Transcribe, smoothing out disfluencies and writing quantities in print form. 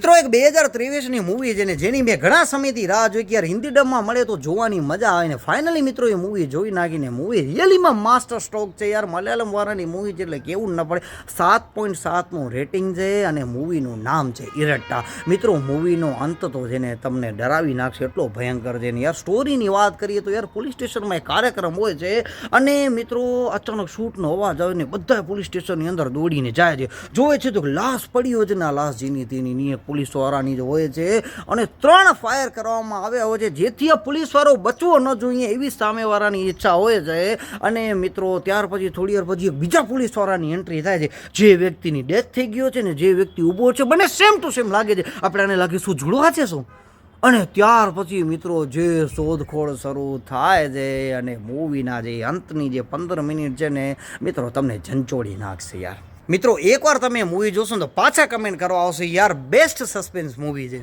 મિત્રો એક 2023ની મૂવી છે ને જેની મેં ઘણા સમયથી રાહ જોઈ કે યાર હિન્દી ડબમાં મળે તો જોવાની મજા આવે ને ફાઇનલી મિત્રો એ મૂવી જોઈ નાખીને મૂવી રિયલીમાં માસ્ટર સ્ટ્રોક છે યાર. મલયાલમ વાળાની મૂવી છે એટલે કેવું ન પડે. 7.7નું રેટિંગ છે અને મૂવીનું નામ છે ઇરટ્ટા. મિત્રો મૂવીનો અંત તો છે ને તમને ડરાવી નાખશે એટલો ભયંકર છે ને યાર. સ્ટોરીની વાત કરીએ તો યાર પોલીસ સ્ટેશનમાં એક કાર્યક્રમ હોય છે અને મિત્રો અચાનક શૂટનો અવાજ આવે ને બધા પોલીસ સ્ટેશનની અંદર દોડીને જાય છે. જોવે છે તો લાશ પડી હોય છે ને આ લાશ જીની તેની પોલીસવાળાની જ હોય છે અને 3 ફાયર કરવામાં આવ્યા હોય છે જેથી આ પોલીસવાળો બચવો ન જોઈએ એવી સામેવાળાની ઈચ્છા હોય છે. અને મિત્રો ત્યાર પછી થોડી વાર પછી બીજા પોલીસવાળાની એન્ટ્રી થાય છે. જે વ્યક્તિની ડેથ થઈ ગયો છે ને જે વ્યક્તિ ઊભો છે બંને સેમ ટુ સેમ લાગે છે. આપણે આને લાગે શું જોડવા છે શું. અને ત્યાર પછી મિત્રો જે શોધખોળ શરૂ થાય છે અને મૂવીના જે અંતની જે 15 મિનિટ છે ને મિત્રો તમને ઝંચોડી નાખશે યાર. મિત્રો એકવાર તમે મૂવી જોશો તો પાછા કમેન્ટ કરવા આવશે યાર બેસ્ટ સસ્પેન્સ મૂવી છે.